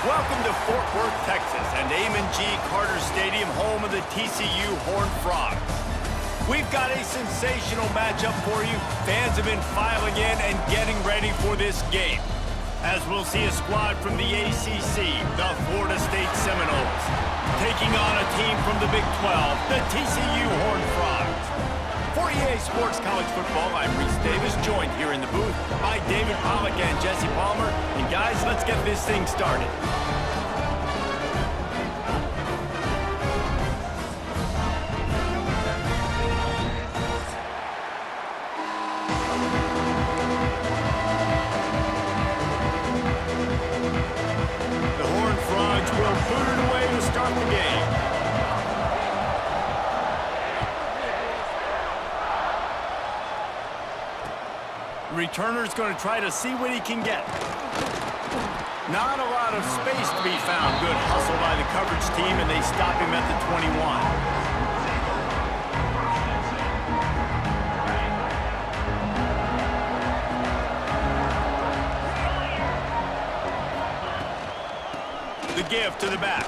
Welcome to Fort Worth, Texas, and Amon G. Carter Stadium, home of the TCU Horned Frogs. We've got a sensational matchup for you. Fans have been filing in and getting ready for this game, as we'll see a squad from the ACC, the Florida State Seminoles, taking on a team from the Big 12, the TCU Horned Frogs. For EA Sports College Football, I'm Reese Davis, joined here in the booth by David Pollack and Jesse Palmer. And guys, let's get this thing started. The Horned Frogs will boot it away to start the game. Returner's going to try to see what he can get. Not a lot of space to be found. Good hustle by the coverage team, and they stop him at the 21. The give to the back.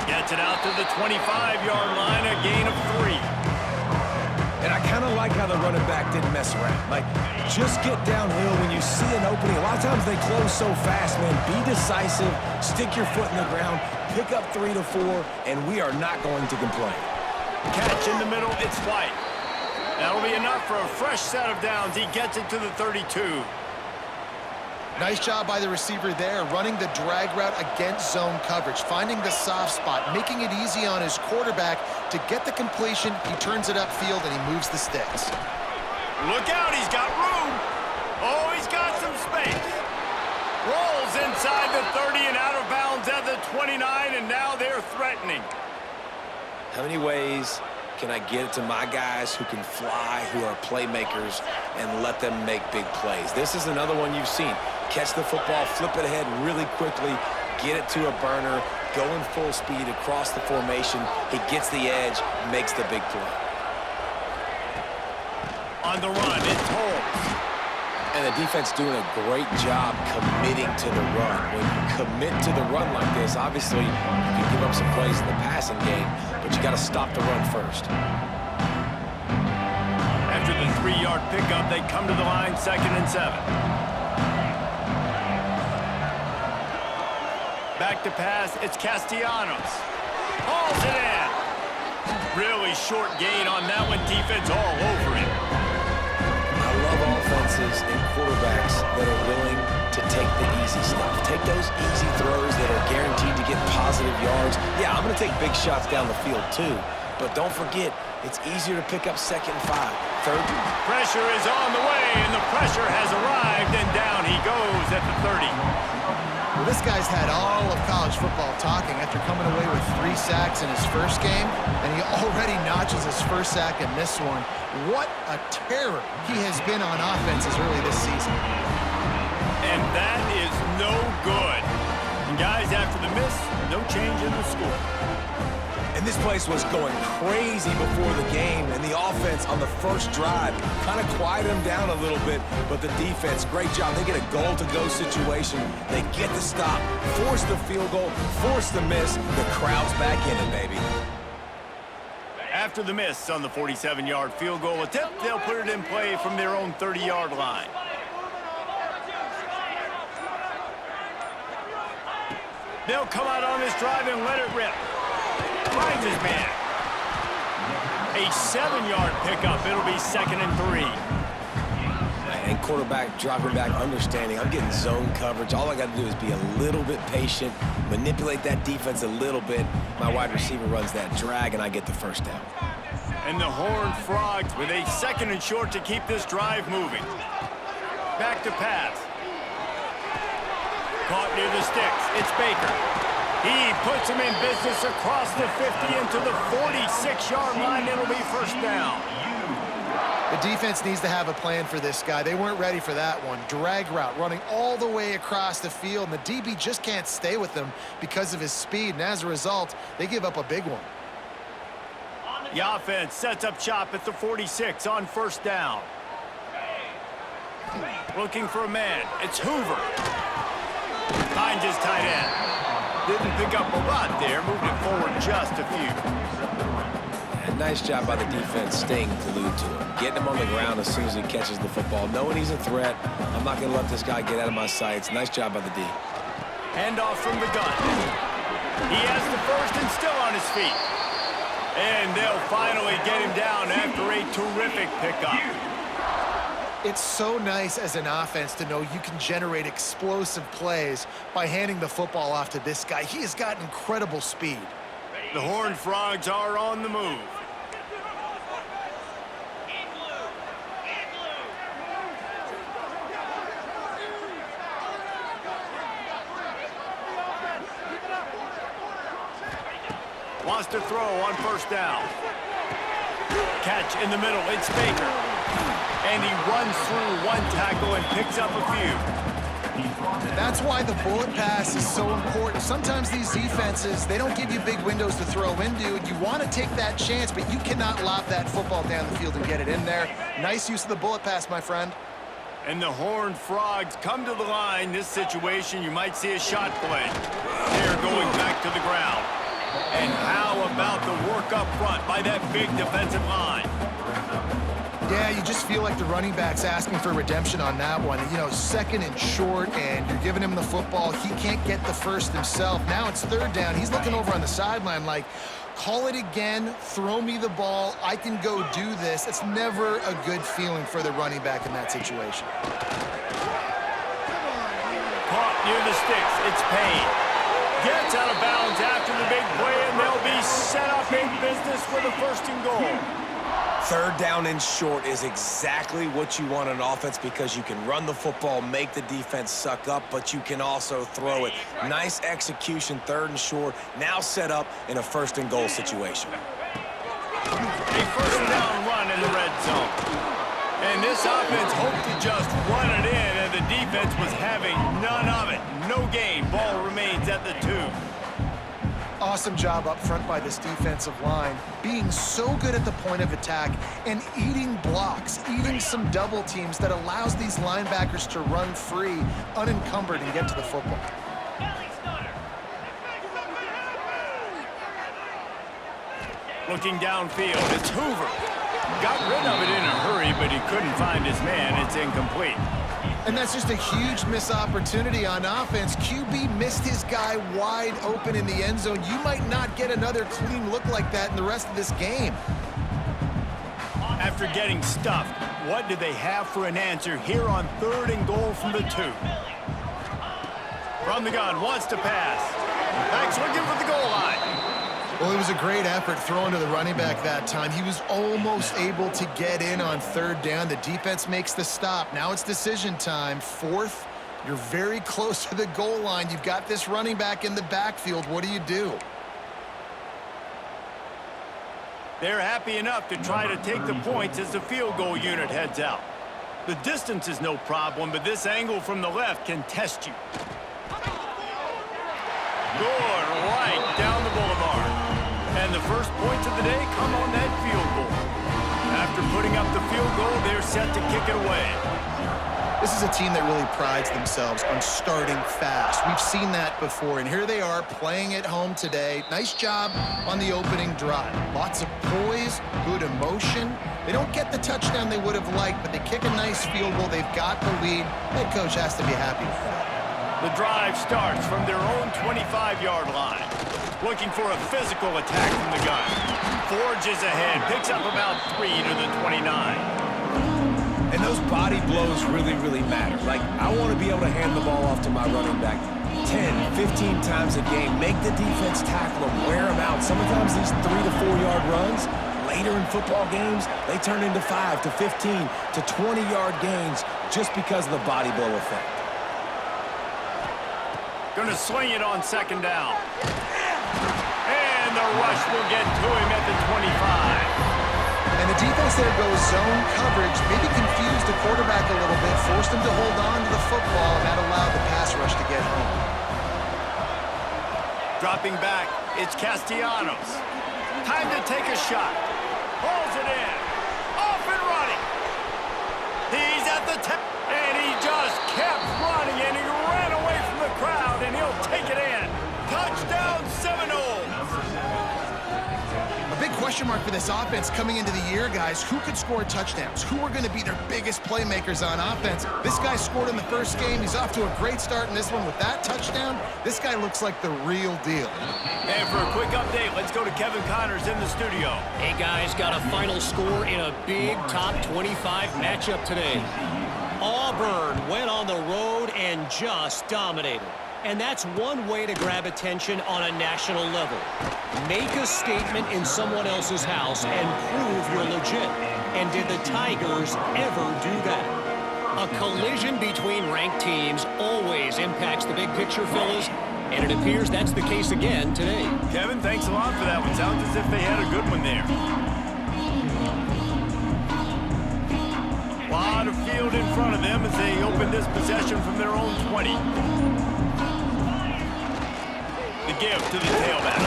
Gets it out to the 25-yard line, a gain of 3. And I kind of like how the running back didn't mess around. Like, just get downhill when you see an opening. A lot of times they close so fast, man. Be decisive, stick your foot in the ground, pick up 3 to 4, and we are not going to complain. Catch in the middle, it's White. That'll be enough for a fresh set of downs. He gets it to the 32. Nice job by the receiver there, running the drag route against zone coverage, finding the soft spot, making it easy on his quarterback to get the completion. He turns it upfield, and he moves the sticks. Look out, he's got room. Oh, he's got some space. Rolls inside the 30 and out of bounds at the 29, and now they're threatening. How many ways can I get it to my guys who can fly, who are playmakers, and let them make big plays? This is another one you've seen. Catch the football, flip it ahead really quickly, get it to a burner, going full speed across the formation. He gets the edge, makes the big play. On the run, it's Holmes. And the defense doing a great job committing to the run. When you commit to the run like this, obviously you can give up some plays in the passing game, but you got to stop the run first. After the 3-yard pickup, they come to the line, 2nd and 7. Back to pass, it's Castellanos. Hauls it in. Really short gain on that one, defense all over him. I love offenses and quarterbacks that are willing to take the easy stuff. Take those easy throws that are guaranteed to get positive yards. Yeah, I'm going to take big shots down the field too, but don't forget, it's easier to pick up 2nd and 5. Third. Pressure is on the way, and the pressure has arrived, and down he goes at the 30. Well, this guy's had all of college football talking after coming away with 3 sacks in his first game, and he already notches his first sack in this one. What a terror he has been on offense as early this season. And that is no good. And guys, after the miss, no change in the score. And this place was going crazy before the game, and the offense on the first drive kind of quieted them down a little bit, but the defense, great job. They get a goal-to-go situation. They get the stop, force the field goal, force the miss. The crowd's back in it, baby. After the miss on the 47-yard field goal attempt, they'll put it in play from their own 30-yard line. They'll come out on this drive and let it rip. Finds his man. A 7-yard pickup. It'll be 2nd and 3. And quarterback dropping back, understanding I'm getting zone coverage. All I got to do is be a little bit patient, manipulate that defense a little bit. My wide receiver runs that drag, and I get the first down. And the Horned Frogs with a 2nd and short to keep this drive moving. Back to pass. Caught near the sticks. It's Baker. He puts him in business across the 50 into the 46-yard line. It'll be first down. The defense needs to have a plan for this guy. They weren't ready for that one. Drag route running all the way across the field, and the DB just can't stay with them because of his speed, and as a result, they give up a big one. The offense sets up shop at the 46 on first down. Looking for a man. It's Hoover. Finds his tight end. Didn't pick up a lot there, moved it forward just a few. And nice job by the defense staying glued to him. Getting him on the ground as soon as he catches the football. Knowing he's a threat, I'm not going to let this guy get out of my sights. Nice job by the D. Handoff from the gun. He has the first and still on his feet. And they'll finally get him down after a terrific pickup. It's so nice as an offense to know you can generate explosive plays by handing the football off to this guy. He has got incredible speed. The Horned Frogs are on the move. Wants to throw on first down. Catch in the middle, it's Baker. And he runs through one tackle and picks up a few. That's why the bullet pass is so important. Sometimes these defenses, they don't give you big windows to throw into, and you want to take that chance, but you cannot lob that football down the field and get it in there. Nice use of the bullet pass, my friend. And the Horned Frogs come to the line. This situation, you might see a shot play. They're going back to the ground. And how about the work up front by that big defensive line? Yeah, you just feel like the running back's asking for redemption on that one. You know, second and short, and you're giving him the football. He can't get the first himself. Now it's third down. He's looking over on the sideline like, call it again, throw me the ball, I can go do this. It's never a good feeling for the running back in that situation. Caught near the sticks, it's Payne. Gets out of bounds after the big play, and they'll be set up in business with a first and goal. Third down and short is exactly what you want on offense because you can run the football, make the defense suck up, but you can also throw it. Nice execution, third and short, now set up in a first and goal situation. A first down run in the red zone. And this offense hoped to just run it in, and the defense was having none of it. No gain. Ball remains at the 2. Awesome job up front by this defensive line, being so good at the point of attack and eating blocks, eating some double teams that allows these linebackers to run free, unencumbered, and get to the football. Looking downfield, it's Hoover. Got rid of it in a hurry, but he couldn't find his man. It's incomplete. And that's just a huge missed opportunity on offense. QB missed his guy wide open in the end zone. You might not get another clean look like that in the rest of this game. After getting stuffed, what do they have for an answer here on third and goal from the 2? From the gun, wants to pass. Back's looking for the goal line. Well, it was a great effort throwing to the running back that time. He was almost able to get in on third down. The defense makes the stop. Now it's decision time. Fourth, you're very close to the goal line. You've got this running back in the backfield. What do? They're happy enough to try to take the points as the field goal unit heads out. The distance is no problem, but this angle from the left can test you. Good, right down the boulevard. And the first points of the day come on that field goal. After putting up the field goal, they're set to kick it away. This is a team that really prides themselves on starting fast. We've seen that before, and here they are playing at home today. Nice job on the opening drive. Lots of poise, good emotion. They don't get the touchdown they would have liked, but they kick a nice field goal. They've got the lead. Head coach has to be happy with that. The drive starts from their own 25-yard line. Looking for a physical attack from the gun. Forges ahead, picks up about 3 to the 29. And those body blows really, really matter. Like, I want to be able to hand the ball off to my running back 10, 15 times a game. Make the defense tackle them, wear them out. Sometimes these 3 to 4 yard runs, later in football games, they turn into 5 to 15 to 20-yard gains just because of the body blow effect. Gonna sling it on second down. And the rush will get to him at the 25. And the defense there goes zone coverage, maybe confused the quarterback a little bit, forced him to hold on to the football, and that allowed the pass rush to get home. Dropping back, it's Castellanos. Time to take a shot. Pulls it in. Off and running. He's at the 10. And he just kept running, and he ran away from the crowd. question mark for this offense coming into the year, guys. Who could score touchdowns? Who are going to be their biggest playmakers on offense? This guy scored in the first game. He's off to a great start in this one with that touchdown. This guy looks like the real deal. And for a quick update, let's go to Kevin Connors in the studio. Hey, guys, got a final score in a big top 25 matchup today. Auburn went on the road and just dominated. And that's one way to grab attention on a national level. Make a statement in someone else's house and prove you're legit. And did the Tigers ever do that? A collision between ranked teams always impacts the big picture, fellas, and it appears that's the case again today. Kevin, thanks a lot for that one. Sounds as if they had a good one there. A lot of field in front of them as they open this possession from their own 20. The give to the tailback.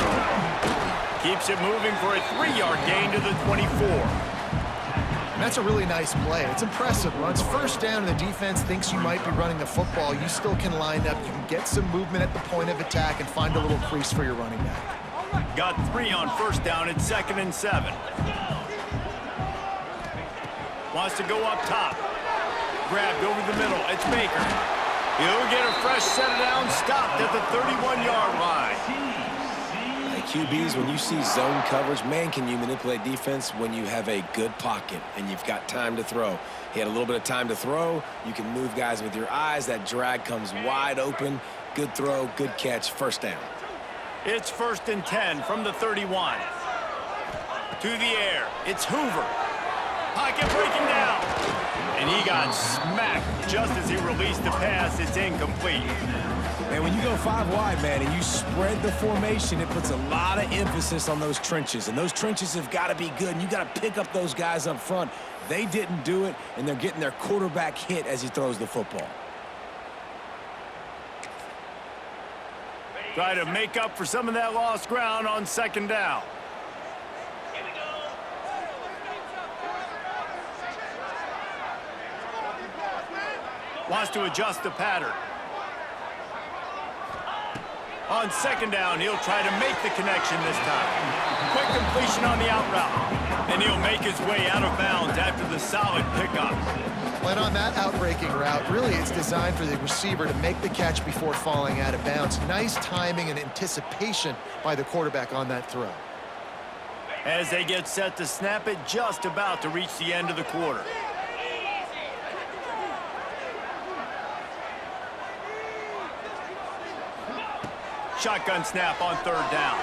Keeps it moving for a 3-yard gain to the 24. And that's a really nice play. It's impressive. When it's first down and the defense thinks you might be running the football, you still can line up. You can get some movement at the point of attack and find a little crease for your running back. Got 3 on first down. It's 2nd and 7. Wants to go up top. Grabbed over the middle. It's Baker. He'll get a fresh set down, stopped at the 31-yard line. Hey, QBs, when you see zone coverage, man, can you manipulate defense when you have a good pocket and you've got time to throw. He had a little bit of time to throw. You can move guys with your eyes. That drag comes wide open. Good throw, good catch, first down. It's 1st and 10 from the 31. To the air. It's Hoover. Pocket breaking down. And he got smacked just as he released the pass. It's incomplete. And when you go 5 wide, man, and you spread the formation, it puts a lot of emphasis on those trenches. And those trenches have got to be good. And you got to pick up those guys up front. They didn't do it, and they're getting their quarterback hit as he throws the football. Try to make up for some of that lost ground on 2nd down. Wants to adjust the pattern. On 2nd down, he'll try to make the connection this time. Quick completion on the out route. And he'll make his way out of bounds after the solid pickup. But on that out-breaking route, really it's designed for the receiver to make the catch before falling out of bounds. Nice timing and anticipation by the quarterback on that throw. As they get set to snap it, just about to reach the end of the quarter. Shotgun snap on 3rd down.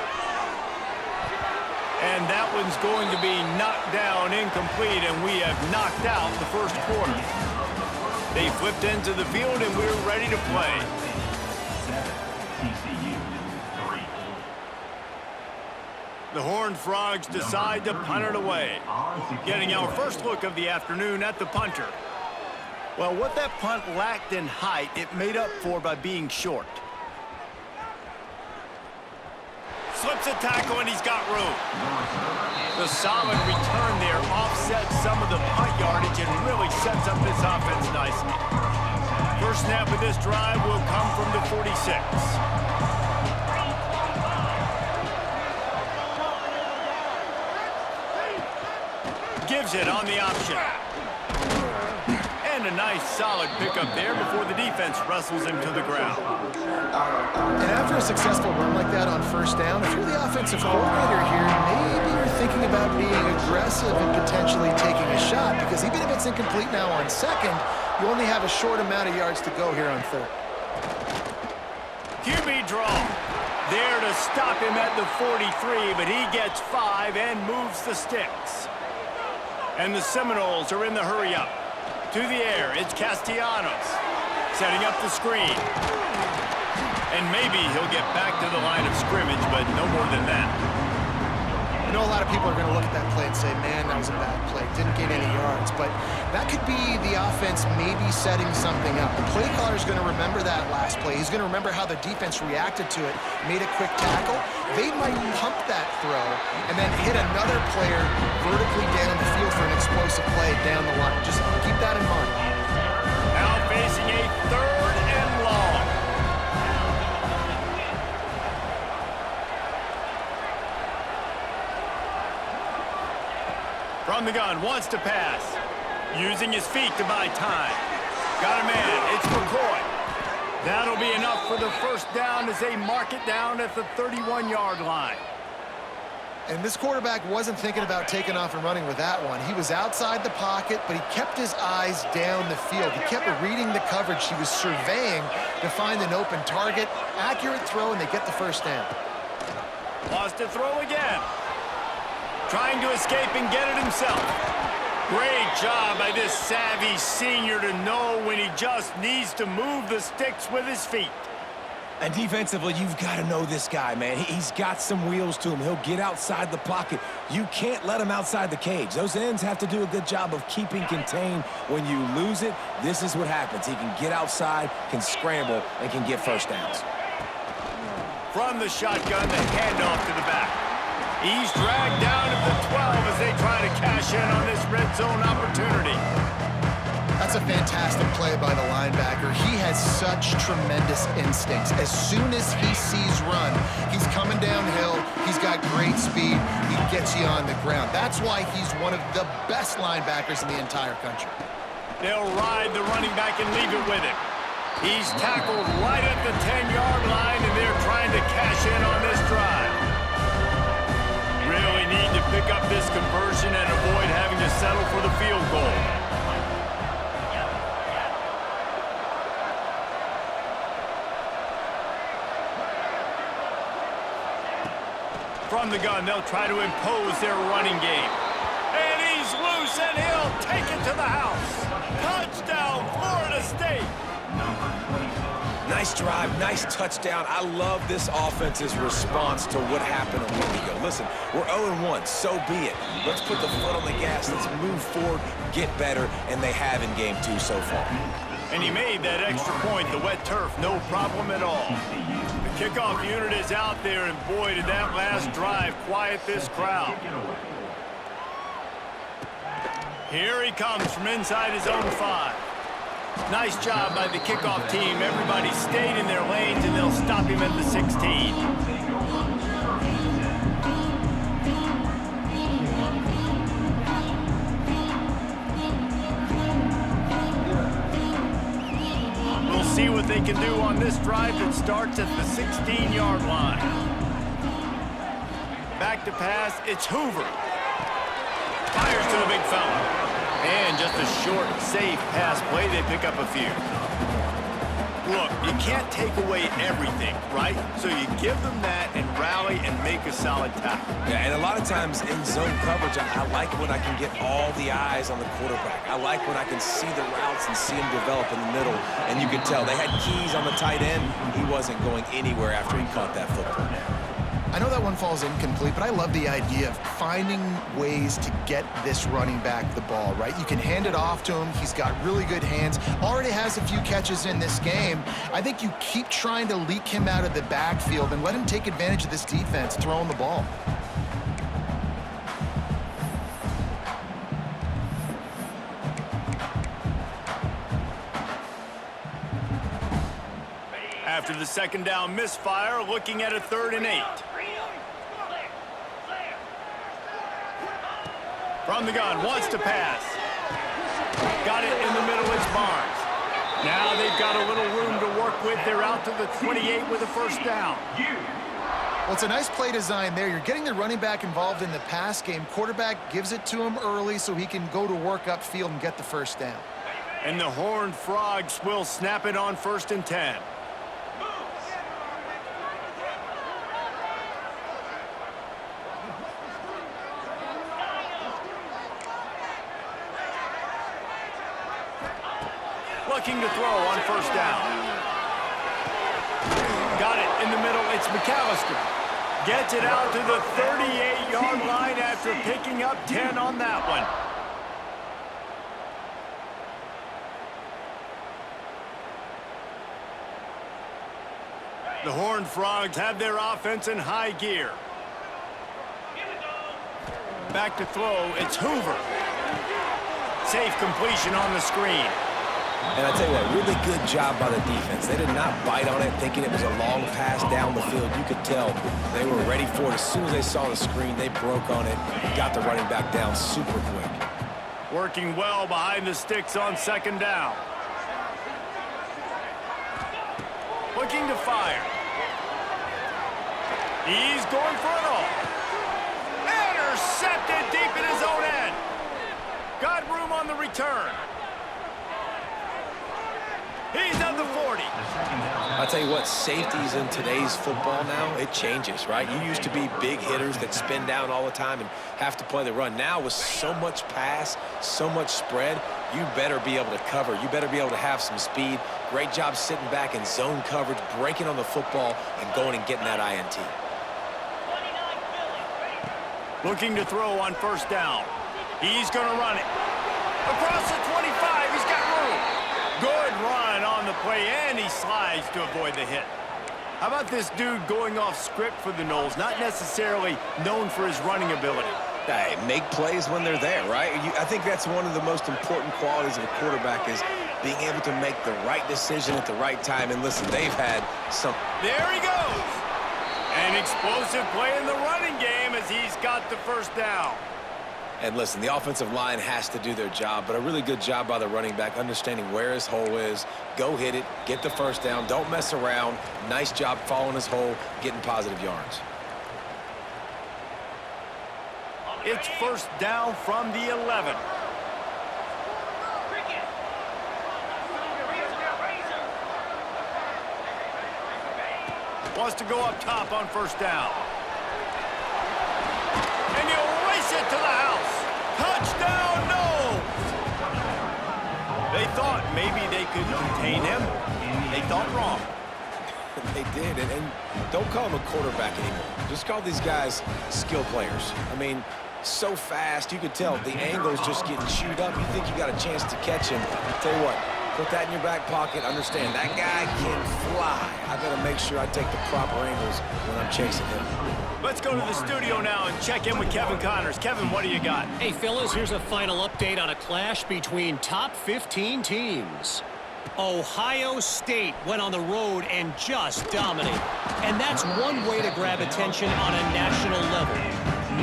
And that one's going to be knocked down incomplete, and we have knocked out the first quarter. They flipped into the field, and we're ready to play. The Horned Frogs decide to punt it away. Getting our first look of the afternoon at the punter. Well, what that punt lacked in height, it made up for by being short. Slips a tackle, and he's got room. The solid return there offsets some of the punt yardage and really sets up this offense nicely. First snap of this drive will come from the 46. Gives it on the option. And a nice solid pickup there before the defense wrestles him to the ground. And after a successful run like that on 1st down, if you're the offensive coordinator here, maybe you're thinking about being aggressive and potentially taking a shot, because even if it's incomplete now on 2nd, you only have a short amount of yards to go here on 3rd. QB draw. There to stop him at the 43, but he gets 5 and moves the sticks. And the Seminoles are in the hurry-up. To the air, it's Castellanos. Setting up the screen. And maybe he'll get back to the line of scrimmage, but no more than that. I know a lot of people are going to look at that play and say, man, that was a bad play. Didn't get any yards. But that could be the offense maybe setting something up. The play caller is going to remember that last play. He's going to remember how the defense reacted to it, made a quick tackle. They might pump that throw and then hit another player vertically down the field for an explosive play down the line. Just keep that in mind. Now facing a 3rd and long. From the gun, wants to pass. Using his feet to buy time. Got a man, it's McCoy. That'll be enough for the first down as they mark it down at the 31-yard line. And this quarterback wasn't thinking about taking off and running with that one. He was outside the pocket, but he kept his eyes down the field. He kept reading the coverage. He was surveying to find an open target. Accurate throw, and they get the first down. Lost to throw again. Trying to escape and get it himself. Great job by this savvy senior to know when he just needs to move the sticks with his feet. And defensively, you've got to know this guy, man. He's got some wheels to him. He'll get outside the pocket. You can't let him outside the cage. Those ends have to do a good job of keeping contained. When you lose it, this is what happens. He can get outside, can scramble, and can get first downs. From the shotgun, the handoff to the back. He's dragged down at the 12 as they try to cash in on this red zone opportunity. That's a fantastic play by the linebacker. He has such tremendous instincts. As soon as he sees run, he's coming downhill. He's got great speed. He gets you on the ground. That's why he's one of the best linebackers in the entire country. They'll ride the running back and leave it with him. He's tackled right at the 10-yard line, and they're trying to cash in on this drive. Really need to pick up this conversion and avoid having to settle for the field goal. From the gun, they'll try to impose their running game. And he's loose, and he'll take it to the house. Touchdown, Florida State. Nice drive, nice touchdown. I love this offense's response to what happened a week ago. Listen, we're 0-1, so be it. Let's put the foot on the gas. Let's move forward, get better, and they have in game 2 so far. And he made that extra point, the wet turf, no problem at all. The kickoff unit is out there, and boy, did that last drive quiet this crowd. Here he comes from inside his own 5. Nice job by the kickoff team. Everybody stayed in their lanes, and they'll stop him at the 16. We'll see what they can do on this drive that starts at the 16-yard line. Back to pass, it's Hoover. Fires to the big fella. And just a short, safe pass play, they pick up a few. Look, you can't take away everything, right? So you give them that and rally and make a solid tackle. Yeah, and a lot of times in zone coverage, I like when I can get all the eyes on the quarterback. I like when I can see the routes and see him develop in the middle. And you could tell they had keys on the tight end. He wasn't going anywhere after he caught that football. I know that one falls incomplete, but I love the idea of finding ways to get this running back the ball, right? You can hand it off to him. He's got really good hands. Already has a few catches in this game. I think you keep trying to leak him out of the backfield and let him take advantage of this defense throwing the ball. After the second down misfire, looking at a 3rd and 8. From the gun, wants to pass. Got it in the middle, it's Barnes. Now they've got a little room to work with. They're out to the 28 with a first down. Well, it's a nice play design there. You're getting the running back involved in the pass game. Quarterback gives it to him early so he can go to work upfield and get the first down. And the Horned Frogs will snap it on 1st and 10. Looking to throw on 1st down. Got it in the middle. It's McAllister. Gets it out to the 38-yard line after picking up 10 on that one. The Horned Frogs have their offense in high gear. Back to throw. It's Hoover. Safe completion on the screen. And I tell you what, really good job by the defense. They did not bite on it thinking it was a long pass down the field. You could tell they were ready for it. As soon as they saw the screen, they broke on it, got the running back down super quick. Working well behind the sticks on second down. Looking to fire. He's going for it all. Intercepted deep in his own end. Got room on the return. He's at the 40. I'll tell you what, safeties in today's football now, it changes, right? You used to be big hitters that spin down all the time and have to play the run. Now with so much pass, so much spread, you better be able to cover. You better be able to have some speed. Great job sitting back in zone coverage, breaking on the football, and going and getting that INT. Looking to throw on first down. He's going to run it. Across the 25, he's got room. Good run on the play, and he slides to avoid the hit. How about this dude going off script for the Noles, not necessarily known for his running ability? Hey, make plays when they're there, right? I think that's one of the most important qualities of a quarterback is being able to make the right decision at the right time. And listen, they've had some... There he goes. An explosive play in the running game as he's got the first down. And listen, the offensive line has to do their job, but a really good job by the running back, understanding where his hole is. Go hit it, get the first down, don't mess around. Nice job following his hole, getting positive yards. It's first down from the 11. Wants to go up top on first down. And he'll race it to the house. Touchdown, Noles! They thought maybe they could contain him. They thought wrong. They did, and don't call him a quarterback anymore. Just call these guys skill players. I mean, so fast, you could tell the angle's just getting chewed up. You think you got a chance to catch him. Tell you what, put that in your back pocket. Understand, that guy can fly. I got to make sure I take the proper angles when I'm chasing him. Let's go to the studio now and check in with Kevin Connors. Kevin, what do you got? Hey, fellas, here's a final update on a clash between top 15 teams. Ohio State went on the road and just dominated. And that's one way to grab attention on a national level.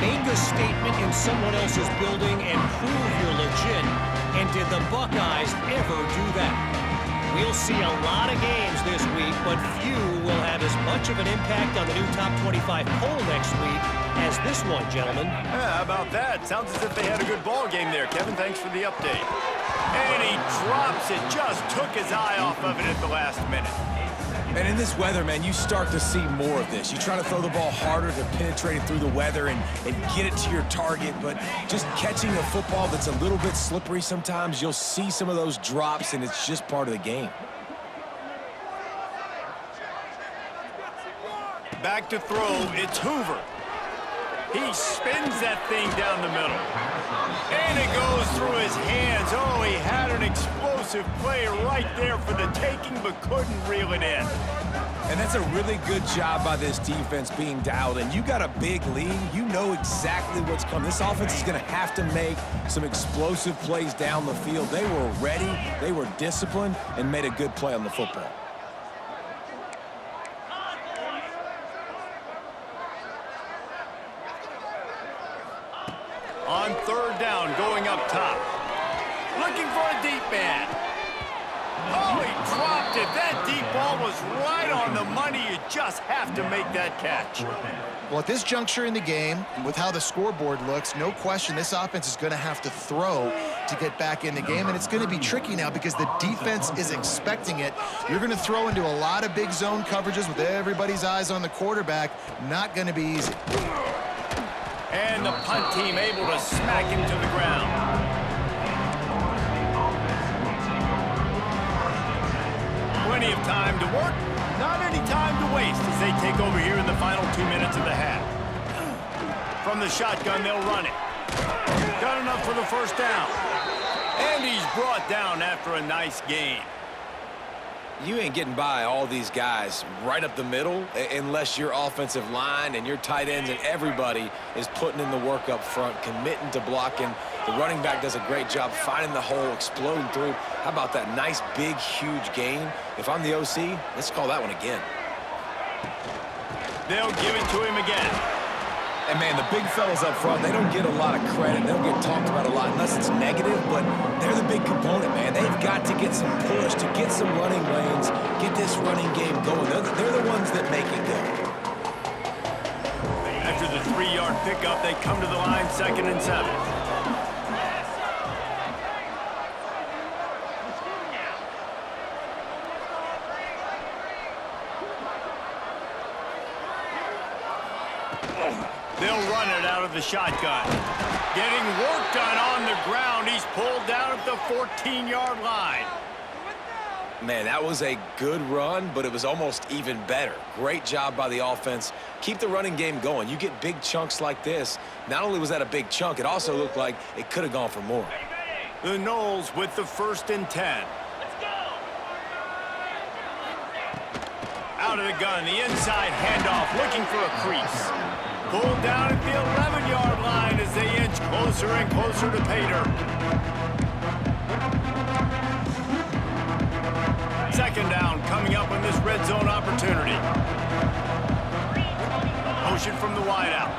Make a statement in someone else's building and prove you're legit. And did the Buckeyes ever do that? We'll see a lot of games this week, but few will have as much of an impact on the new top 25 poll next week as this one, gentlemen. Yeah, how about that? Sounds as if they had a good ball game there. Kevin, thanks for the update. And he drops it, just took his eye off of it at the last minute. And in this weather, man, you start to see more of this. You try to throw the ball harder to penetrate it through the weather and get it to your target, but just catching a football that's a little bit slippery sometimes, you'll see some of those drops, and it's just part of the game. Back to throw, it's Hoover. He spins that thing down the middle. And it goes through his hands. Oh, he had an explosive play right there for the taking, but couldn't reel it in. And that's a really good job by this defense being dialed in. You got a big lead. You know exactly what's coming. This offense is going to have to make some explosive plays down the field. They were ready, they were disciplined, and made a good play on the football. On third down, going up top. Looking for a deep man. Oh, he dropped it. That deep ball was right on the money. You just have to make that catch. Well, at this juncture in the game, with how the scoreboard looks, no question this offense is going to have to throw to get back in the game, and it's going to be tricky now because the defense is expecting it. You're going to throw into a lot of big zone coverages with everybody's eyes on the quarterback. Not going to be easy. And the punt team able to smack him to the ground. Plenty of time to work, not any time to waste as they take over here in the final 2 minutes of the half. From the shotgun, they'll run it. Got enough for the first down. And he's brought down after a nice gain. You ain't getting by all these guys right up the middle unless your offensive line and your tight ends and everybody is putting in the work up front, committing to blocking. The running back does a great job finding the hole, exploding through. How about that nice, big, huge gain? If I'm the OC, let's call that one again. They'll give it to him again. And, man, the big fellas up front, they don't get a lot of credit. They don't get talked about a lot unless it's negative, but they're the big component, man. They've got to get some push, to get some running lanes, get this running game going. They're the ones that make it go. After the 3-yard pickup, they come to the line 2nd and 7. They'll run it out of the shotgun. Getting work done on the ground. He's pulled down at the 14-yard line. Man, that was a good run, but it was almost even better. Great job by the offense. Keep the running game going. You get big chunks like this. Not only was that a big chunk, it also looked like it could have gone for more. The Noles with the 1st and 10. Out of the gun, the inside handoff, looking for a crease. Pulled down at the 11-yard line as they inch closer and closer to Pater. 2nd down coming up on this red zone opportunity. Motion from the wideout.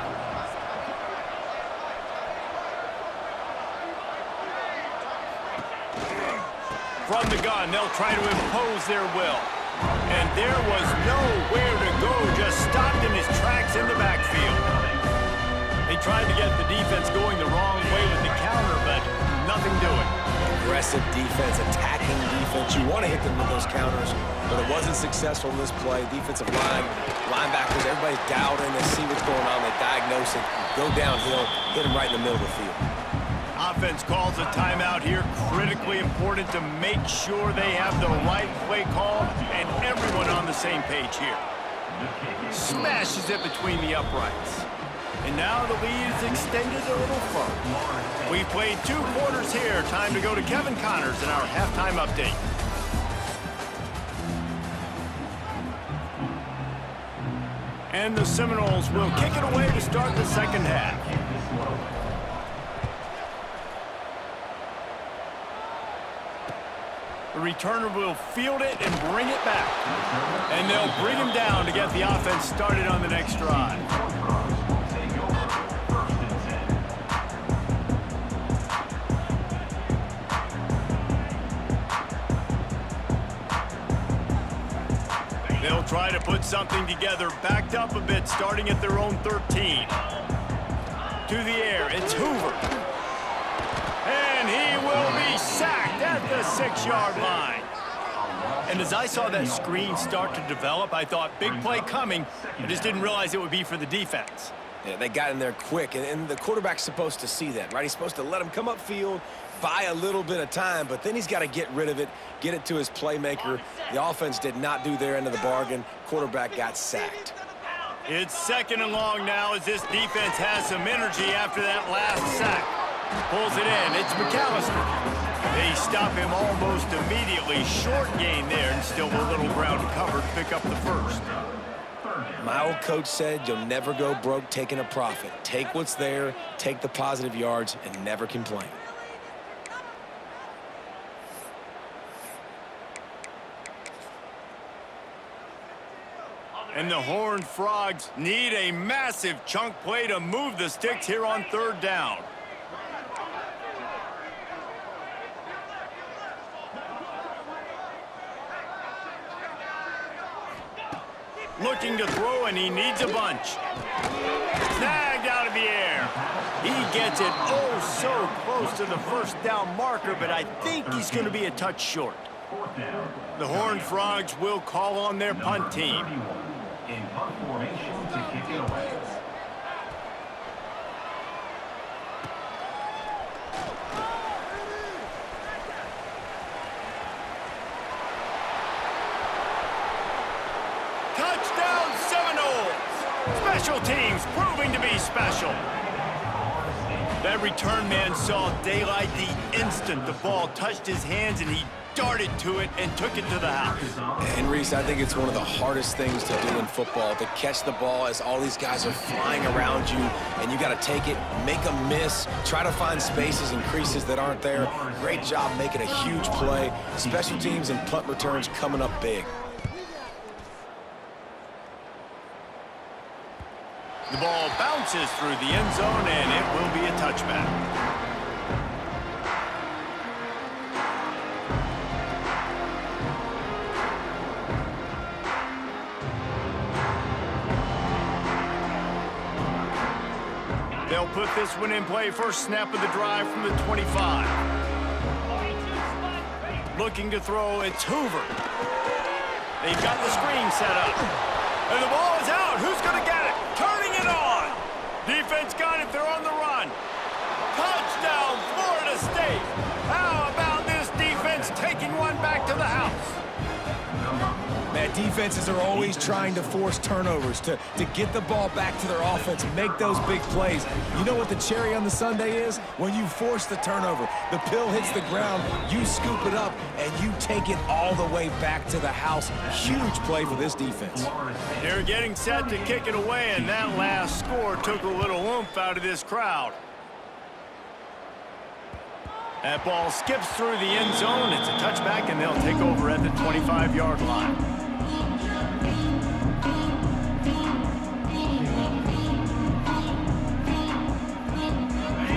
From the gun, they'll try to impose their will. And there was nowhere to go, just stopped in his tracks in the backfield. They tried to get the defense going the wrong way with the counter, but nothing doing. Aggressive defense, attacking defense. You want to hit them with those counters, but it wasn't successful in this play. Defensive line, linebackers, everybody's dialed in. They see what's going on. They diagnose it, go downhill, hit them right in the middle of the field. Offense calls a timeout here. Critically important to make sure they have the right play call and everyone on the same page here. Smashes it between the uprights. And now the lead is extended a little further. We've played 2 quarters here. Time to go to Kevin Connors in our halftime update. And the Seminoles will kick it away to start the 2nd half. The returner will field it and bring it back. And they'll bring him down to get the offense started on the next drive. They'll try to put something together, backed up a bit, starting at their own 13. To the air, it's Hoover. And he will be sacked at the 6-yard line. And as I saw that screen start to develop, I thought, big play coming. I just didn't realize it would be for the defense. Yeah, they got in there quick, and the quarterback's supposed to see that, right? He's supposed to let him come upfield, buy a little bit of time, but then he's got to get rid of it, get it to his playmaker. The offense did not do their end of the bargain. Quarterback got sacked. It's 2nd and long now as this defense has some energy after that last sack. Pulls it in. It's McAllister. They stop him almost immediately. Short gain there, and still a little ground covered to pick up the 1st. My old coach said you'll never go broke taking a profit. Take what's there, take the positive yards, and never complain. And the Horned Frogs need a massive chunk play to move the sticks here on 3rd down. Looking to throw, and he needs a bunch. Snagged out of the air. He gets it oh so close to the 1st down marker, but I think he's going to be a touch short. The Horned Frogs will call on their punt team. In punt formation to kick it away. Touchdown Seminoles! Special teams proving to be special. That return man saw daylight the instant the ball touched his hands, and he darted to it and took it to the house. And Reese, I think it's one of the hardest things to do in football, to catch the ball as all these guys are flying around you, and you got to take it, make a miss, try to find spaces and creases that aren't there. Great job making a huge play. Special teams and punt returns coming up big. The ball bounces through the end zone, and it will be a touchback. They'll put this one in play. First snap of the drive from the 25. Looking to throw, it's Hoover. They've got the screen set up. And the ball is out. Who's going to get it? Turning it on. Defense got it. They're on the run. Touchdown, Florida State. How about this defense taking one back to the house? Man, defenses are always trying to force turnovers to get the ball back to their offense, make those big plays. You know what the cherry on the sundae is? When you force the turnover, the pill hits the ground, you scoop it up, and you take it all the way back to the house. Huge play for this defense. They're getting set to kick it away, and that last score took a little oomph out of this crowd. That ball skips through the end zone. It's a touchback, and they'll take over at the 25-yard line.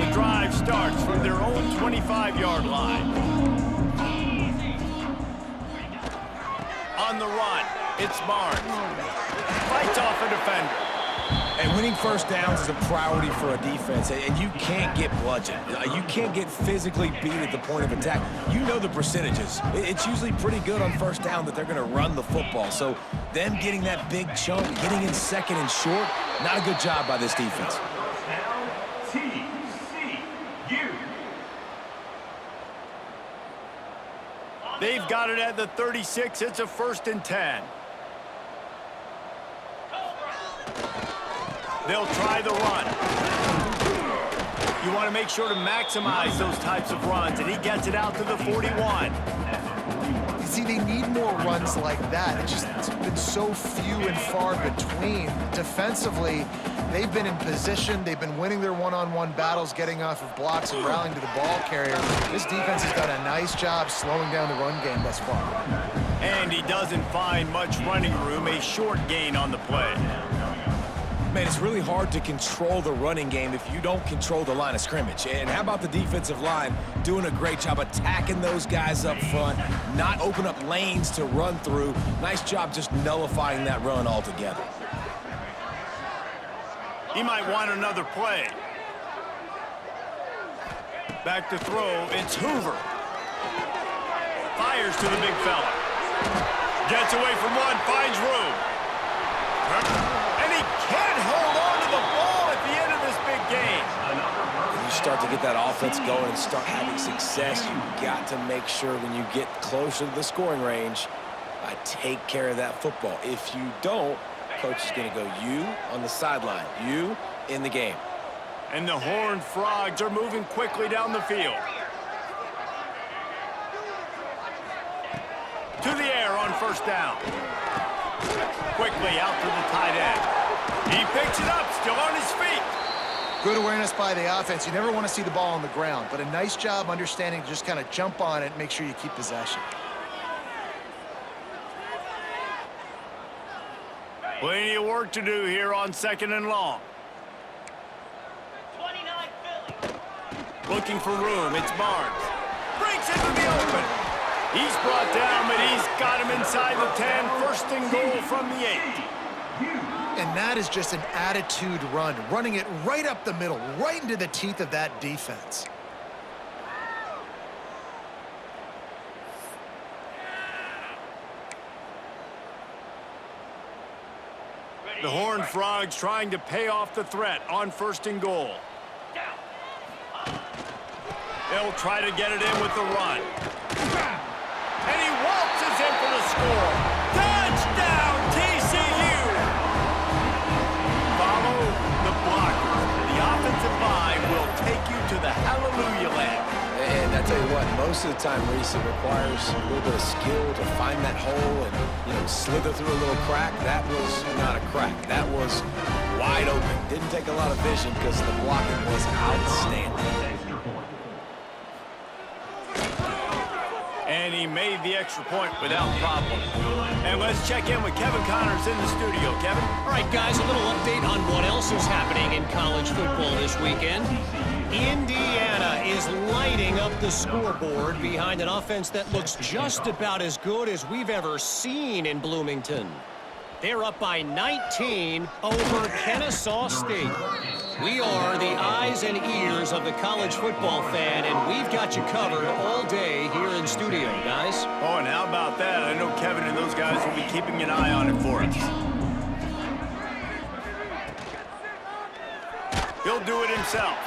The drive starts from their own 25-yard line. On the run, it's Barnes. Fights off a defender. And winning first downs is a priority for a defense, and you can't get bludgeoned. You can't get physically beat at the point of attack. You know the percentages. It's usually pretty good on first down that they're going to run the football. So them getting that big chunk, getting in second and short, not a good job by this defense. They've got it at the 36. It's a 1st and 10. They'll try the run. You want to make sure to maximize those types of runs, and he gets it out to the 41. You see, they need more runs like that. It's been so few and far between. Defensively, they've been in position. They've been winning their one-on-one battles, getting off of blocks and rallying to the ball carrier. This defense has done a nice job slowing down the run game thus far. And he doesn't find much running room, a short gain on the play. Man, it's really hard to control the running game if you don't control the line of scrimmage. And how about the defensive line doing a great job attacking those guys up front, not open up lanes to run through. Nice job just nullifying that run altogether. He might want another play. Back to throw, it's Hoover. Fires to the big fella. Gets away from one, finds room. And he can't hold on to the ball at the end of this big game. When you start to get that offense going and start having success, you've got to make sure when you get closer to the scoring range, take care of that football. If you don't, coach is going to go you on the sideline, you in the game. And the Horned Frogs are moving quickly down the field. To the air on 1st down. Quickly out to the tight end. He picks it up, still on his feet. Good awareness by the offense. You never want to see the ball on the ground, but a nice job understanding to just kind of jump on it and make sure you keep possession. Plenty of work to do here on 2nd and long. 29 Philly. Looking for room, it's Barnes. Breaks into the open. He's brought down, but he's got him inside the 10. 1st and goal from the 8. And that is just an attitude run, running it right up the middle, right into the teeth of that defense. The Horned Frogs trying to pay off the threat on 1st and goal. They'll try to get it in with the run. And he waltzes in for the score. Touchdown, TCU! Follow the blocker. The offensive line will take you to the hallelujah land. And I tell you what, most of the time, Reese, it requires a little bit of skill to find that hole and, slither through a little crack. That was not a crack. That was wide open. Didn't take a lot of vision because the blocking was outstanding. And he made the extra point without problem. And let's check in with Kevin Connors in the studio. Kevin? All right, guys, a little update on what else is happening in college football this weekend. Indiana is lighting up the scoreboard behind an offense that looks just about as good as we've ever seen in Bloomington. They're up by 19 over Kennesaw State. We are the eyes and ears of the college football fan, and we've got you covered all day here in studio, guys. Oh, and how about that? I know Kevin and those guys will be keeping an eye on it for us. He'll do it himself.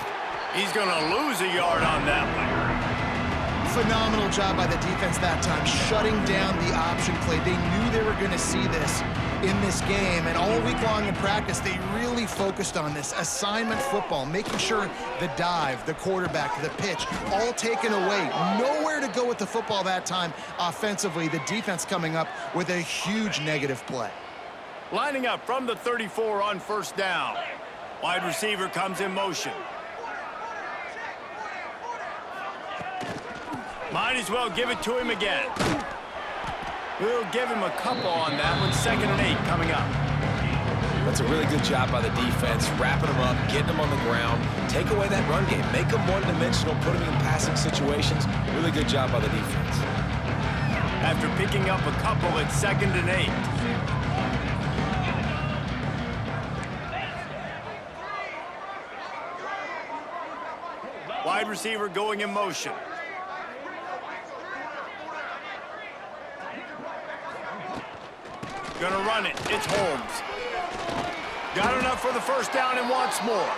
He's going to lose a yard on that one. Phenomenal job by the defense that time, shutting down the option play. They knew they were going to see this in this game, and all week long in practice, they really focused on this assignment football, making sure the dive, the quarterback, the pitch, all taken away. Nowhere to go with the football that time offensively. The defense coming up with a huge negative play. Lining up from the 34 on first down. Wide receiver comes in motion. Might as well give it to him again. We'll give him a couple on that one. 2nd and 8 coming up. That's a really good job by the defense, wrapping them up, getting them on the ground, take away that run game, make them one-dimensional, put them in passing situations. Really good job by the defense. After picking up a couple, it's 2nd and 8. Wide receiver going in motion. Gonna run it. It's Holmes. Got enough for the first down and wants more.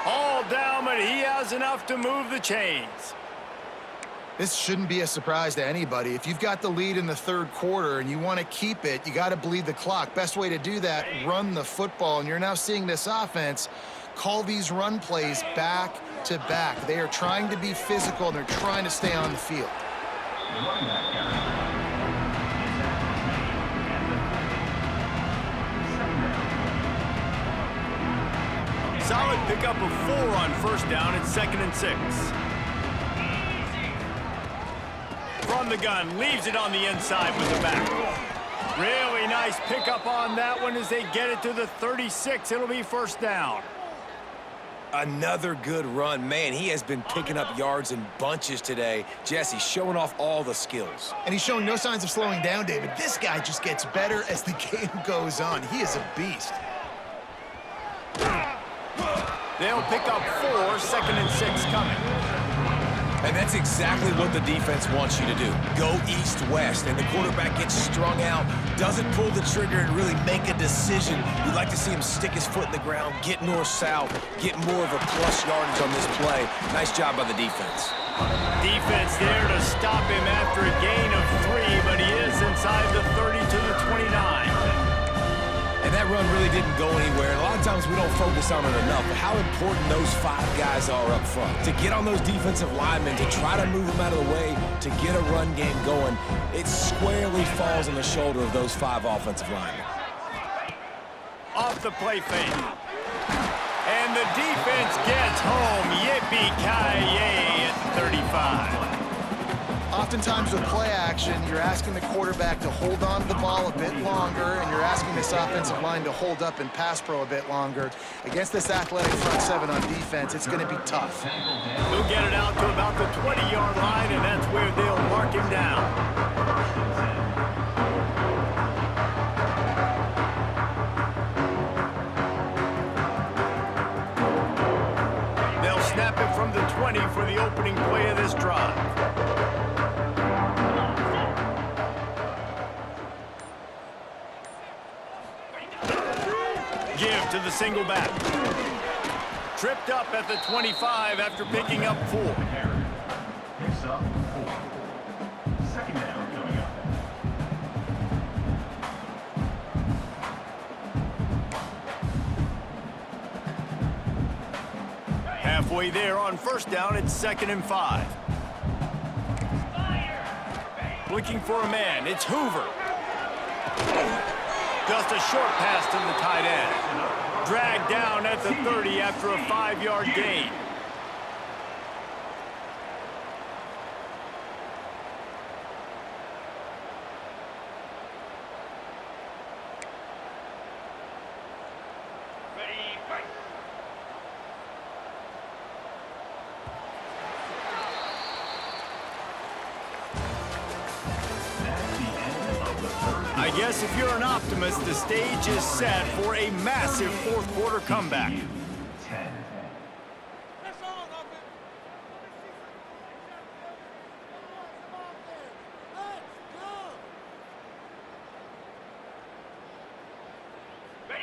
All down, but he has enough to move the chains. This shouldn't be a surprise to anybody. If you've got the lead in the third quarter and you want to keep it, you got to bleed the clock. Best way to do that, run the football. And you're now seeing this offense call these run plays back to back. They are trying to be physical, and they're trying to stay on the field. Solid pickup of 4 on first down. It's 2nd and 6. From the gun, leaves it on the inside with the back. Really nice pickup on that one as they get it to the 36. It'll be first down. Another good run. Man, he has been picking up yards in bunches today. Jesse showing off all the skills. And he's showing no signs of slowing down, David. This guy just gets better as the game goes on. He is a beast. They'll pick up 4, 2nd and 6 coming. And that's exactly what the defense wants you to do. Go east-west, and the quarterback gets strung out, doesn't pull the trigger and really make a decision. You'd like to see him stick his foot in the ground, get north-south, get more of a plus yardage on this play. Nice job by the defense. Defense there to stop him after a gain of 3, but he is inside the 30 to the 29. And that run really didn't go anywhere. And a lot of times we don't focus on it enough, but how important those 5 guys are up front. To get on those defensive linemen, to try to move them out of the way, to get a run game going, it squarely falls on the shoulder of those 5 offensive linemen. Off the play fake. And the defense gets home. Yippee-ki-yay at the 35. Oftentimes with play action, you're asking the quarterback to hold on to the ball a bit longer, and you're asking this offensive line to hold up and pass pro a bit longer. Against this athletic front 7 on defense, it's going to be tough. He'll get it out to about the 20-yard line, and that's where they'll mark him down. They'll snap it from the 20 for the opening play of this drive. Give to the single back. Tripped up at the 25 after picking up 4. Picks up 4. 2nd down coming up. Halfway there on first down, it's 2nd and 5. looking for a man. It's Hoover. Just a short pass to the tight end. Dragged down at the 30 after a 5-yard gain. I guess if you're an optimist, the stage is set for a massive fourth-quarter comeback. 10.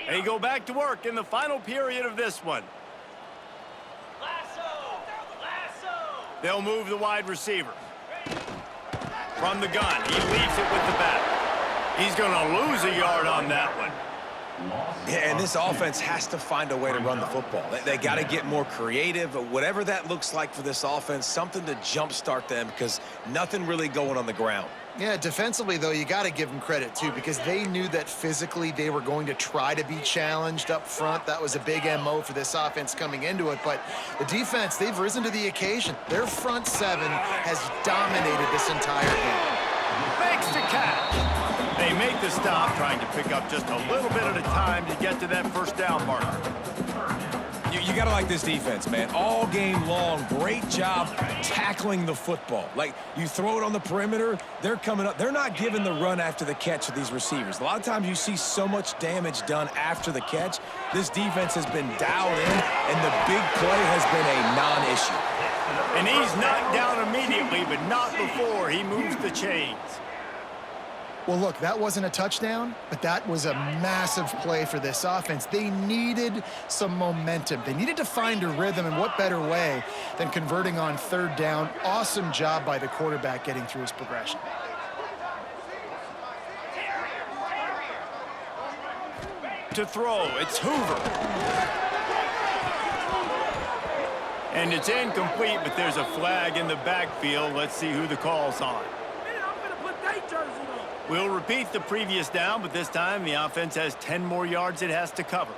They go back to work in the final period of this one. They'll move the wide receiver. From the gun, he leaves it with the back. He's going to lose a yard on that one. Yeah, and this offense has to find a way to run the football. They got to get more creative, whatever that looks like for this offense, something to jumpstart them because nothing really going on the ground. Yeah, defensively, though, you got to give them credit, too, because they knew that physically they were going to try to be challenged up front. That was a big MO for this offense coming into it. But the defense, they've risen to the occasion. Their front seven has dominated this entire game. Makes the catch. They make the stop, trying to pick up just a little bit at a time to get to that first down marker. You got to like this defense, man. All game long, great job tackling the football. Like, you throw it on the perimeter, they're coming up. They're not giving the run after the catch to these receivers. A lot of times you see so much damage done after the catch. This defense has been dialed in, and the big play has been a non-issue. And he's knocked down immediately, but not before he moves the chains. Well, look, that wasn't a touchdown, but that was a massive play for this offense. They needed some momentum. They needed to find a rhythm, and what better way than converting on third down. Awesome job by the quarterback getting through his progression. To throw, it's Hoover. And it's incomplete, but there's a flag in the backfield. Let's see who the call's on. We'll repeat the previous down, but this time the offense has 10 more yards it has to cover.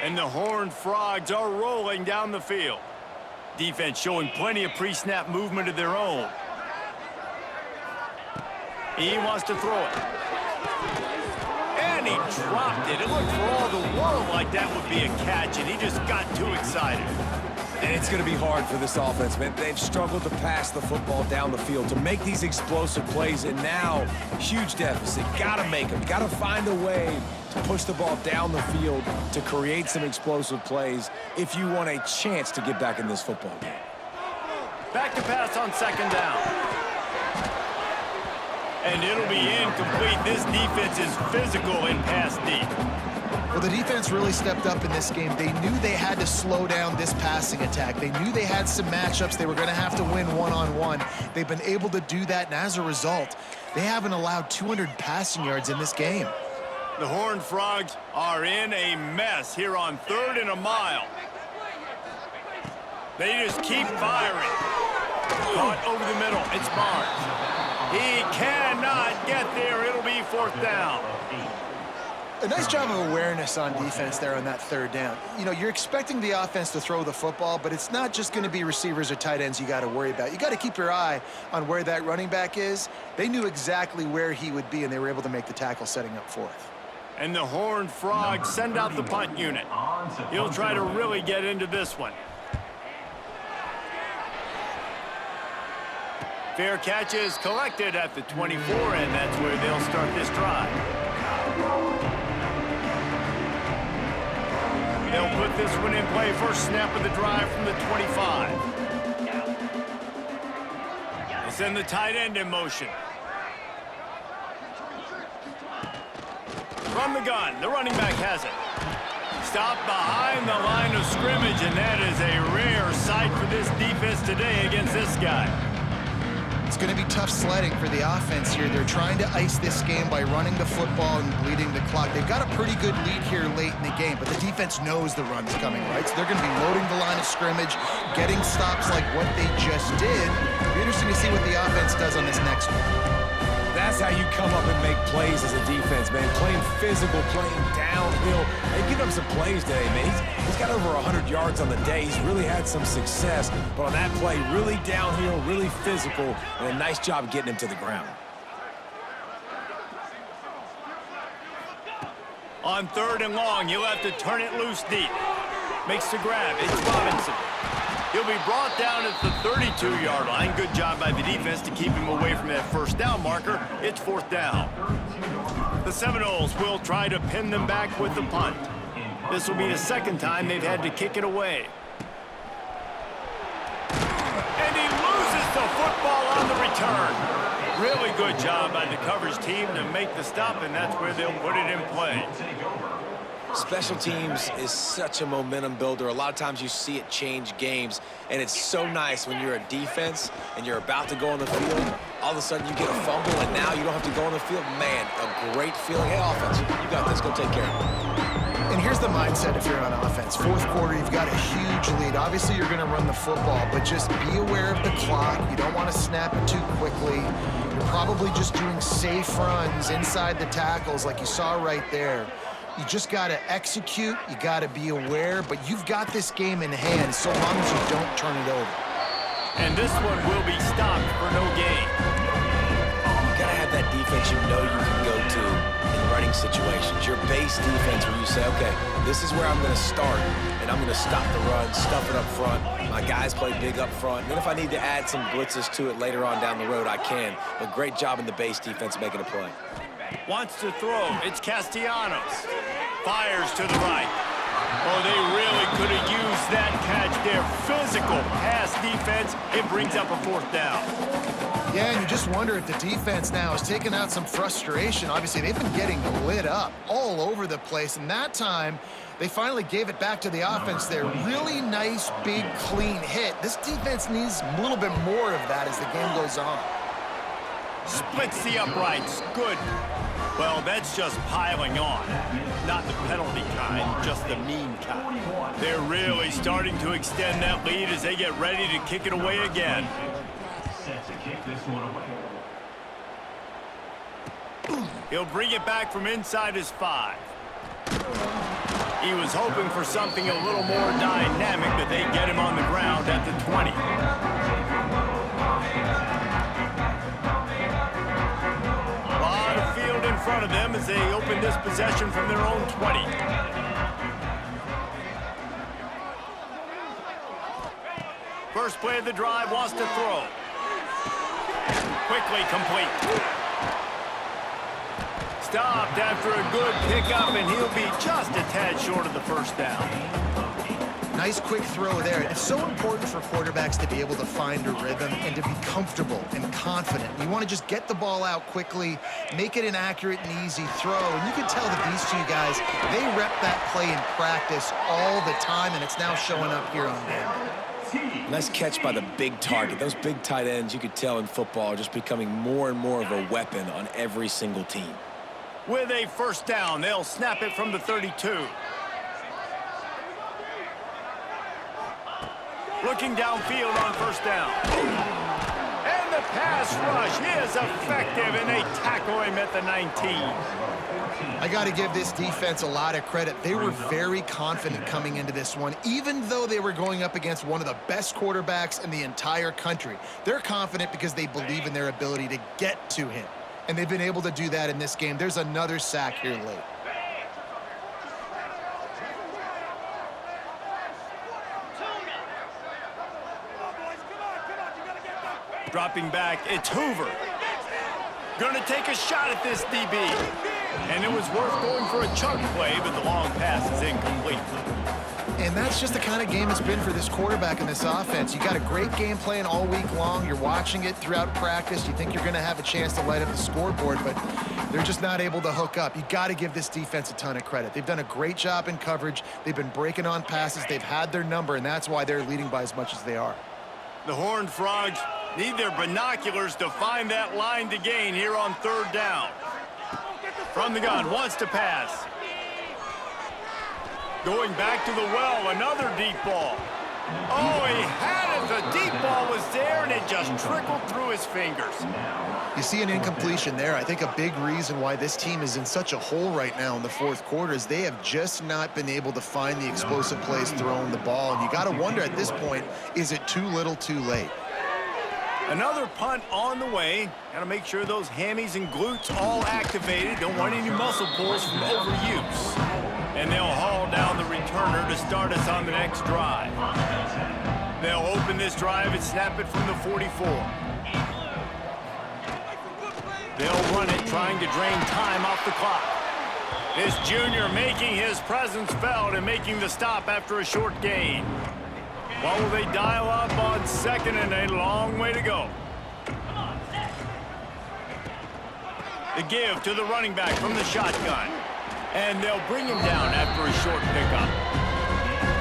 And the Horned Frogs are rolling down the field. Defense showing plenty of pre-snap movement of their own. He wants to throw it. And he dropped it. It looked for all the world like that would be a catch, and he just got too excited. And it's going to be hard for this offense, man. They've struggled to pass the football down the field, to make these explosive plays, and now, huge deficit. Got to make them. Got to find a way to push the ball down the field to create some explosive plays if you want a chance to get back in this football game. Back to pass on second down. And it'll be incomplete. This defense is physical in pass deep. Well, the defense really stepped up in this game. They knew they had to slow down this passing attack. They knew they had some matchups they were going to have to win one-on-one. They've been able to do that, and as a result, they haven't allowed 200 passing yards in this game. The Horned Frogs are in a mess here on 3rd and a mile. They just keep firing. Caught over the middle. It's Barnes. He cannot get there. It'll be 4th down. A nice job of awareness on defense there on that third down. You know, you're expecting the offense to throw the football, but it's not just going to be receivers or tight ends you got to worry about. You got to keep your eye on where that running back is. They knew exactly where he would be, and they were able to make the tackle setting up 4th. And the Horned Frogs send out the punt unit. He'll try to really get into this one. Fair catch is collected at the 24, and that's where they'll start this drive. They'll put this one in play. First snap of the drive from the 25. They send the tight end in motion. From the gun, the running back has it. Stopped behind the line of scrimmage, and that is a rare sight for this defense today against this guy. It's going to be tough sledding for the offense here. They're trying to ice this game by running the football and bleeding the clock. They've got a pretty good lead here late in the game, but the defense knows the run's coming, right? So they're going to be loading the line of scrimmage, getting stops like what they just did. It'll be interesting to see what the offense does on this next one. That's how you come up and make plays as a defense, man. Playing physical, playing downhill. They give him some plays today, man. He's got over 100 yards on the day. He's really had some success. But on that play, really downhill, really physical, and a nice job getting him to the ground. On 3rd and long, he'll have to turn it loose deep. Makes the grab. It's Robinson. He'll be brought down at the 32-yard line. Good job by the defense to keep him away from that first down marker. It's 4th down. The Seminoles will try to pin them back with the punt. This will be the 2nd time they've had to kick it away. And he loses the football on the return. Really good job by the coverage team to make the stop, and that's where they'll put it in play. Special teams is such a momentum builder. A lot of times you see it change games, and it's so nice when you're a defense and you're about to go on the field. All of a sudden you get a fumble, and now you don't have to go on the field. Man, a great feeling. Hey, offense, you got this. Go take care of it. And here's the mindset if you're on offense. 4th quarter, you've got a huge lead. Obviously, you're going to run the football, but just be aware of the clock. You don't want to snap it too quickly. You're probably just doing safe runs inside the tackles like you saw right there. You just got to execute. You got to be aware, but you've got this game in hand so long as you don't turn it over. And this one will be stopped for no gain. You got to have that defense you know you can go to in running situations. Your base defense where you say, okay, this is where I'm going to start, and I'm going to stop the run, stuff it up front. My guys play big up front. And then if I need to add some blitzes to it later on down the road, I can. But great job in the base defense making a play. Wants to throw. It's Castellanos. Fires to the right. Oh, they really could have used that catch there. Physical pass defense. It brings up a 4th down. Yeah, and you just wonder if the defense now is taking out some frustration. Obviously, they've been getting lit up all over the place, and that time they finally gave it back to the offense there. Really nice, big, clean hit. This defense needs a little bit more of that as the game goes on. Splits the uprights. Good. Well, that's just piling on. Not the penalty kind, just the mean kind. They're really starting to extend that lead as they get ready to kick it away again. Set to kick this one away. He'll bring it back from inside his 5. He was hoping for something a little more dynamic, but they get him on the ground at the 20. In front of them as they open this possession from their own 20. First play of the drive, wants to throw. Quickly complete. Stopped after a good pickup, and he'll be just a tad short of the 1st down. Nice quick throw there. It's so important for quarterbacks to be able to find a rhythm and to be comfortable and confident. You want to just get the ball out quickly, make it an accurate and easy throw. And you can tell that these two guys, they rep that play in practice all the time, and it's now showing up here on them. Nice catch by the big target. Those big tight ends, you could tell in football, are just becoming more and more of a weapon on every single team. With a 1st down, they'll snap it from the 32. Looking downfield on 1st down. And the pass rush is effective, and they tackle him at the 19. I got to give this defense a lot of credit. They were very confident coming into this one, even though they were going up against one of the best quarterbacks in the entire country. They're confident because they believe in their ability to get to him, and they've been able to do that in this game. There's another sack here late. Dropping back, it's Hoover. Gonna take a shot at this DB. And it was worth going for a chunk play, but the long pass is incomplete. And that's just the kind of game it's been for this quarterback in this offense. You got a great game plan all week long. You're watching it throughout practice. You think you're going to have a chance to light up the scoreboard, but they're just not able to hook up. You got to give this defense a ton of credit. They've done a great job in coverage. They've been breaking on passes. They've had their number, and that's why they're leading by as much as they are. The Horned Frogs Need their binoculars to find that line to gain here on 3rd down. From the gun, wants to pass. Going back to the well, another deep ball. Oh, he had it. The deep ball was there, and it just trickled through his fingers. You see an incompletion there. I think a big reason why this team is in such a hole right now in the 4th quarter is they have just not been able to find the explosive plays throwing the ball. And you got to wonder at this point, is it too little too late? Another punt on the way. Got to make sure those hammies and glutes all activated. Don't want any muscle pulls from overuse. And they'll haul down the returner to start us on the next drive. They'll open this drive and snap it from the 44. They'll run it, trying to drain time off the clock. This junior making his presence felt and making the stop after a short gain. What will they dial up on 2nd and a long way to go? The give to the running back from the shotgun. And they'll bring him down after a short pickup.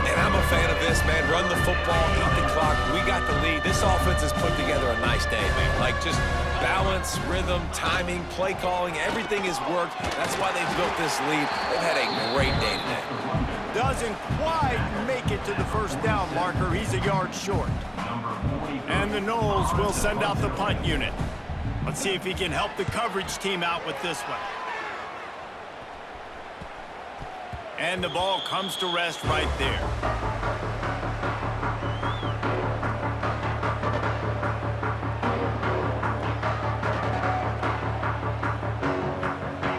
And I'm a fan of this, man. Run the football, eat the clock. We got the lead. This offense has put together a nice day, man. Like, just balance, rhythm, timing, play calling, everything has worked. That's why they've built this lead. They've had a great day today. Doesn't quite make it to the 1st down marker. He's a yard short. And the Noles will send out the punt unit. Let's see if he can help the coverage team out with this one. And the ball comes to rest right there.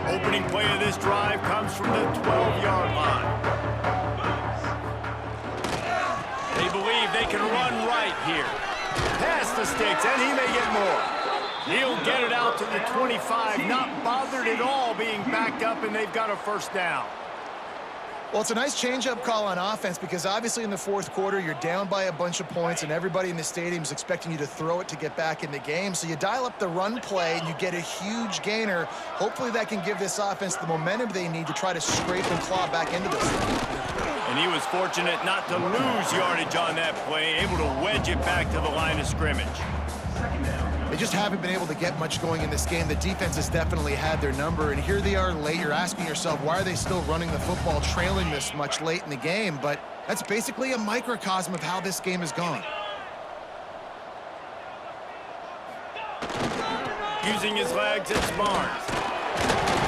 Opening play of this drive comes from the 12-yard line. They believe they can run right here. Past the sticks, and he may get more. He'll get it out to the 25, not bothered at all being backed up, and they've got a 1st down. Well, it's a nice change-up call on offense because obviously in the 4th quarter, you're down by a bunch of points and everybody in the stadium is expecting you to throw it to get back in the game. So you dial up the run play and you get a huge gainer. Hopefully that can give this offense the momentum they need to try to scrape and claw back into this thing. And he was fortunate not to lose yardage on that play, able to wedge it back to the line of scrimmage. They just haven't been able to get much going in this game. The defense has definitely had their number, and here they are late. You're asking yourself, why are they still running the football, trailing this much late in the game? But that's basically a microcosm of how this game has gone. Using his legs, it's Barnes.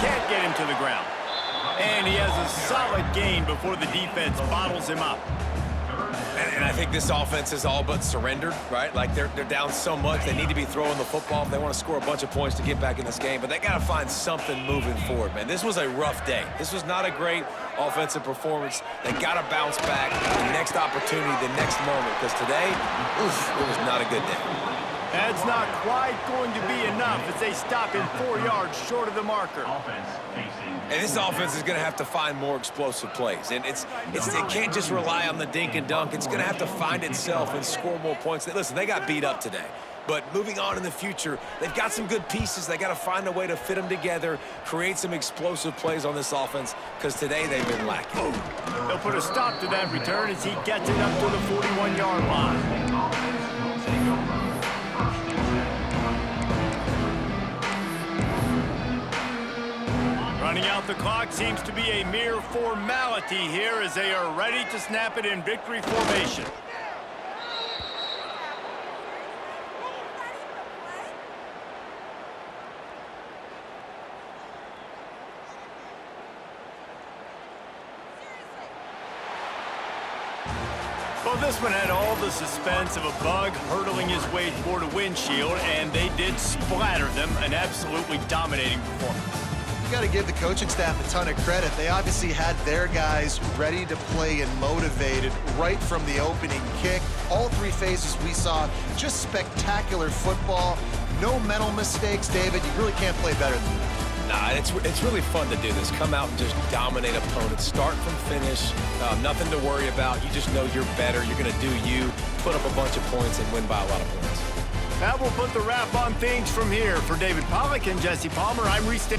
Can't get him to the ground. And he has a solid gain before the defense bottles him up. And I think this offense is all but surrendered, right? Like, they're down so much. They need to be throwing the football if they want to score a bunch of points to get back in this game. But they got to find something moving forward, man. This was a rough day. This was not a great offensive performance. They got to bounce back. The next opportunity, the next moment. Because today, it was not a good day. That's not quite going to be enough as they stop him 4 yards short of the marker. And this offense is going to have to find more explosive plays. And it can't just rely on the dink and dunk. It's going to have to find itself and score more points. Listen, they got beat up today. But moving on in the future, they've got some good pieces. They got to find a way to fit them together, create some explosive plays on this offense, because today they've been lacking. They'll put a stop to that return as he gets it up to the 41-yard line. Running out the clock seems to be a mere formality here as they are ready to snap it in victory formation. Well, this one had all the suspense of a bug hurtling his way toward a windshield, and they did splatter them, an absolutely dominating performance. You got to give the coaching staff a ton of credit. They obviously had their guys ready to play and motivated right from the opening kick. All 3 phases we saw, just spectacular football. No mental mistakes, David. You really can't play better than that. Nah, it's really fun to do this. Come out and just dominate opponents. Start from finish. Nothing to worry about. You just know you're better. You're going to do you, put up a bunch of points, and win by a lot of points. That will put the wrap on things from here. For David Pollack and Jesse Palmer, I'm Reese.